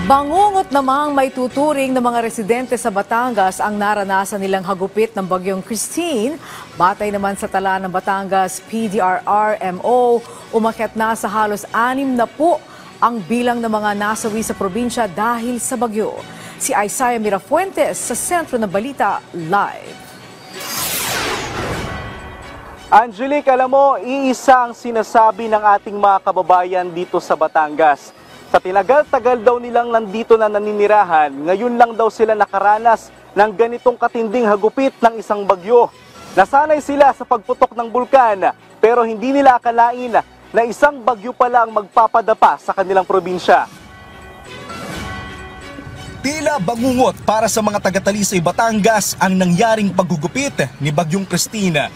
Bangungot namang may tuturing ng mga residente sa Batangas ang naranasan nilang hagupit ng bagyong Christine. Batay naman sa tala ng Batangas PDRRMO, umakyat na sa halos 6 na po ang bilang ng mga nasawi sa probinsya dahil sa bagyo. Si Isaiah Mirafuentes sa Sentro ng Balita Live. Angelique, alam mo, iisa ang sinasabi ng ating mga kababayan dito sa Batangas. Sa tinagal-tagal daw nilang nandito na naninirahan, ngayon lang daw sila nakaranas ng ganitong katinding hagupit ng isang bagyo. Nasanay sila sa pagputok ng bulkan, pero hindi nila akalain na isang bagyo pala ang magpapadapa sa kanilang probinsya. Tila bangungot para sa mga taga-Talisay, Batangas ang nangyaring paggugupit ni Bagyong Christine.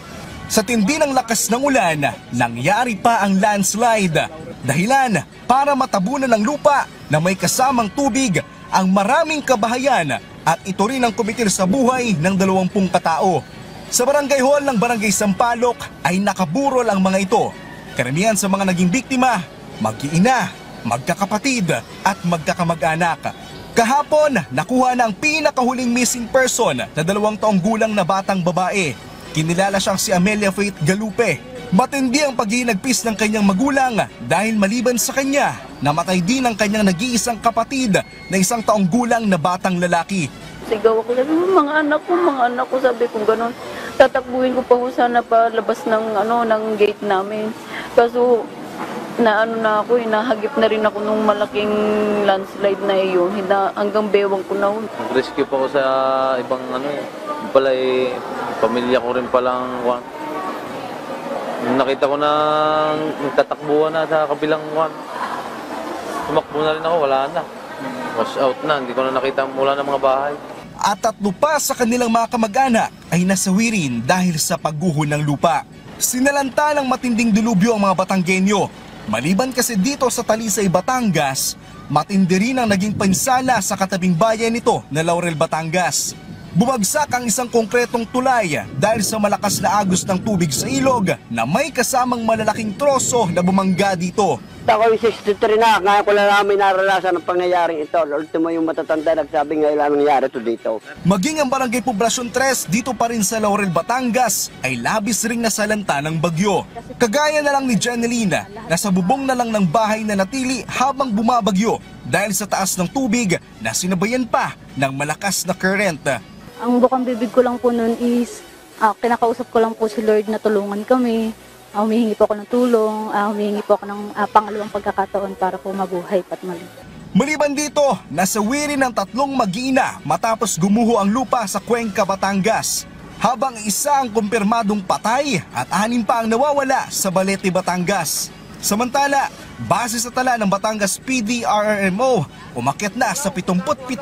Sa tindi ng lakas ng ulan, nangyari pa ang landslide. Dahilan para matabunan ng lupa na may kasamang tubig ang maraming kabahayan at ito rin ang kumitil sa buhay ng 20 katao. Sa barangay hall ng Barangay Sampaloc ay nakaburol ang mga ito. Karamihan sa mga naging biktima, mag-iina, magkakapatid at magkakamag-anak. Kahapon, nakuha na ang pinakahuling missing person na 2 taong gulang na batang babae. Kinilala siyang si Amelia Faith Galupe. Matindi ang paghinagpis ng kanyang magulang dahil maliban sa kanya, namatay din ang kanyang nag-iisang kapatid na 1 taong gulang na batang lalaki. Sigaw ako, sabi ko, mga anak ko, sabi ko gano'n. Tatakbuhin ko pa ho sana palabas ng gate namin. Kaso, na ako, hinahagip na rin ako nung malaking landslide na iyon. Hanggang bewang ko na ho. Rescue pa ako sa ibang pala pamilya ko rin palang nakita ko na nagtatakbuhan na sa kabilang tumakbo na rin ako, wala na. Wash out na, hindi ko na nakita mula ng mga bahay. At 3 pa sa kanilang mga kamag-anak ay nasawi rin dahil sa pagguho ng lupa. Sinalanta ng matinding dilubyo ang mga Batanggenyo. Maliban kasi dito sa Talisay, Batangas, matindi rin ang naging pinsala sa katabing bayan nito na Laurel, Batangas. Bumagsak ang isang konkretong tulay dahil sa malakas na agos ng tubig sa ilog na may kasamang malalaking troso na bumangga dito. Ako yung 63 na, ngayon ko lang namin naranasan ang pangyayaring ito. Ultimo yung matatanda nagsabi ngayon lang nangyari ito dito. Maging ang Barangay Poblasyon 3 dito pa rin sa Laurel, Batangas ay labis ring nasalanta ng bagyo. Kagaya na lang ni Janelina na sa bubong na lang ng bahay na natili habang bumabagyo dahil sa taas ng tubig na sinabayan pa ng malakas na current. Ang bukang bibig ko lang po noon is kinakausap ko lang po si Lord na tulungan kami. Humihingi po ako ng tulong, humihingi po ako ng pangalawang pagkakataon para po mabuhay pat mali. Maliban dito, nasawi rin ng 3 mag-iina matapos gumuho ang lupa sa Cuenca, Batangas. Habang 1 ang kumpirmadong patay at 6 pa ang nawawala sa Balete, Batangas. Samantala, base sa tala ng Batangas PDRRMO, umakyat na sa 77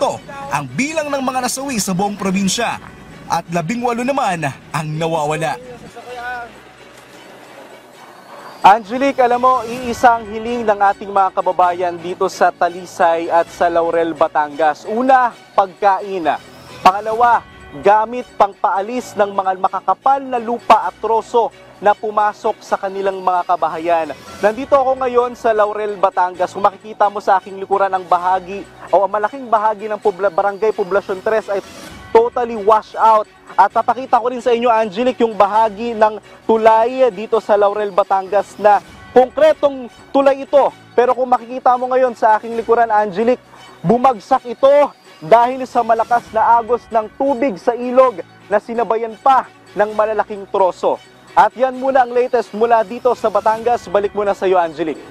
ang bilang ng mga nasawi sa buong probinsya at 18 naman ang nawawala. Angelique, alam mo, iisang hiling ng ating mga kababayan dito sa Talisay at sa Laurel, Batangas. Una, pagkain. Pangalawa, gamit pangpaalis ng mga makakapal na lupa at troso na pumasok sa kanilang mga kabahayan. Nandito ako ngayon sa Laurel, Batangas. Kung makikita mo sa aking likuran ang bahagi o ang malaking bahagi ng Barangay Poblasyon 3 ay totally washed out. At papakita ko rin sa inyo, Angelique, yung bahagi ng tulay dito sa Laurel, Batangas na konkretong tulay ito. Pero kung makikita mo ngayon sa aking likuran, Angelique, bumagsak ito dahil sa malakas na agos ng tubig sa ilog na sinabayan pa ng malalaking troso. At yan muna ang latest mula dito sa Batangas. Balik muna sa iyo, Angelique.